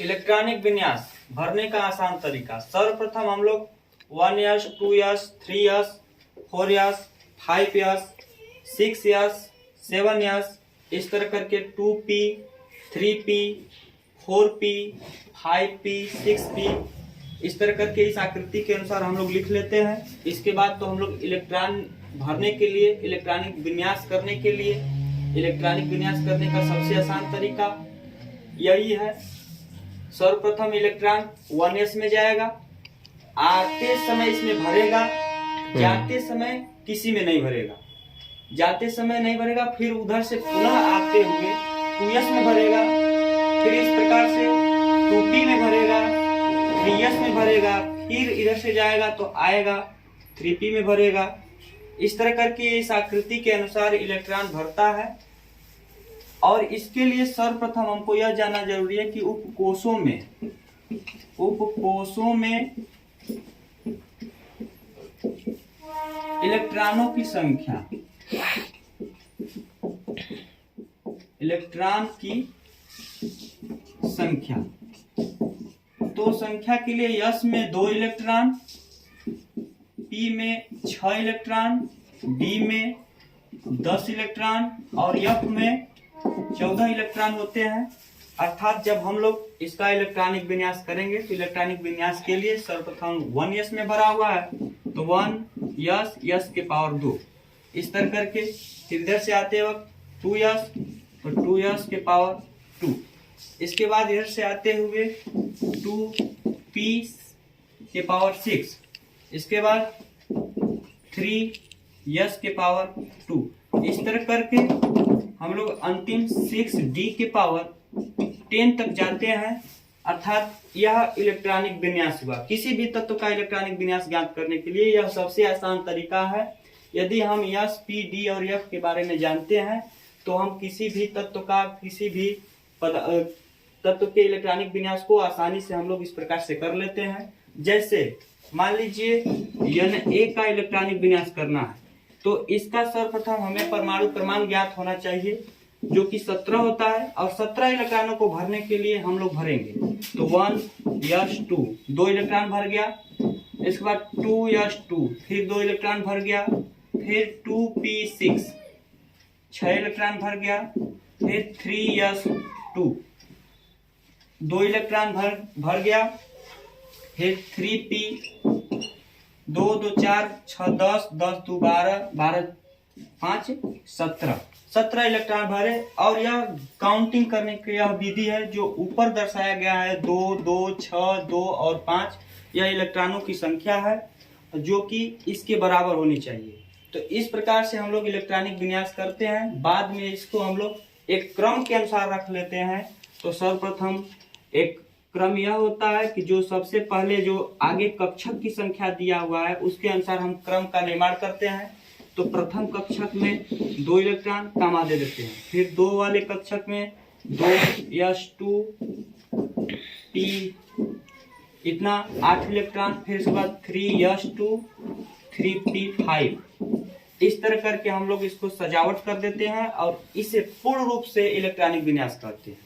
Electronic विन्यास भरने का आसान तरीका। सर्वप्रथम हम लोग 1S, 2S, 3S, 4S, 5S, 6S, 7S इस तरह करके 2P, 3P, 4P, 5P, 6P इस तरह करके इस आकृति के अनुसार हम लोग लिख लेते हैं। इसके बाद तो हम लोग इलेक्ट्रॉन भरने के लिए, इलेक्ट्रॉनिक विन्यास करने के लिए, इलेक्ट्रॉनिक विन्यास करने का सबसे आसान तरीका यही है। सर्वप्रथम इलेक्ट्रॉन 1s में जाएगा, आते समय इसमें भरेगा, जाते समय किसी में नहीं भरेगा, जाते समय नहीं भरेगा, फिर उधर से पुनः आते हुए 2s में भरेगा, फिर इस प्रकार से 2p में भरेगा, 3s में भरेगा, फिर इधर से जाएगा तो आएगा 3p में भरेगा। इस तरह करके इस आकृति के अनुसार इलेक्ट्रॉन भरता है। और इसके लिए सर्वप्रथम हमको यह जानना जरूरी है कि उपकोषों में इलेक्ट्रॉनों की संख्या, इलेक्ट्रॉन की संख्या, तो संख्या के लिए S में 2 इलेक्ट्रॉन, P में 6 इलेक्ट्रॉन, D में 10 इलेक्ट्रॉन और F में 14 इलेक्ट्रॉन होते हैं। अर्थात जब हम लोग इसका इलेक्ट्रॉनिक विन्यास करेंगे तो इलेक्ट्रॉनिक विन्यास के लिए सर्वप्रथम 1s में भरा हुआ है तो 1s, s के पावर 2 इस तरह करके, फिर इधर से आते वक्त 2s तो 2s के पावर 2, इसके बाद इधर से आते हुए 2p के पावर 6, इसके बाद 3s के पावर 2 इस तरह करके हम लोग अंतिम 6d के पावर 10 तक जाते हैं। अर्थात यह इलेक्ट्रॉनिक विन्यास हुआ। किसी भी तत्व का इलेक्ट्रॉनिक विन्यास ज्ञात करने के लिए यह सबसे आसान तरीका है। यदि हम s, p, d और f के बारे में जानते हैं तो हम किसी भी तत्व का, किसी भी तत्व के इलेक्ट्रॉनिक विन्यास को आसानी से हम लोग इस प्रकार से कर लेते हैं। जैसे मान लीजिए Na का इलेक्ट्रॉनिक विन्यास करना है तो इसका सर्वप्रथम हमें परमाणु क्रमांक ज्ञात होना चाहिए जो कि 17 होता है और 17 इलेक्ट्रॉनों को भरने के लिए हम लोग भरेंगे तो 1s2 2 इलेक्ट्रॉन भर गया, इसके बाद 2s2 फिर 2 इलेक्ट्रॉन भर गया, फिर 2p6 6 इलेक्ट्रॉन भर गया, फिर 3s2 2 इलेक्ट्रॉन भर गया, फिर 3p 2 2 4 6 10 10 2 12 12 5 17 इलेक्ट्रॉन भरे। और यह काउंटिंग करने की यह विधि है जो ऊपर दर्शाया गया है 2 2 6 2 और 5 यह इलेक्ट्रॉनों की संख्या है जो कि इसके बराबर होनी चाहिए। तो इस प्रकार से हम लोग इलेक्ट्रॉनिक विन्यास करते हैं। बाद में इसको हम लोग एक क्रम के अनुसार रख लेते हैं। तो सर्वप्रथम एक क्रम यह होता है कि जो सबसे पहले जो आगे कक्षक की संख्या दिया हुआ है उसके अनुसार हम क्रम का निर्माण करते हैं। तो प्रथम कक्षक में 2 इलेक्ट्रॉन कमा दे देते हैं, फिर 2 वाले कक्षक में 2s2 p इतना 8 इलेक्ट्रॉन, फिर उसके बाद 3s2 3p5 इस तरह करके हम लोग इसको सजावट कर देते हैं और इसे पूर्ण रूप से इलेक्ट्रॉनिक विन्यास करते हैं।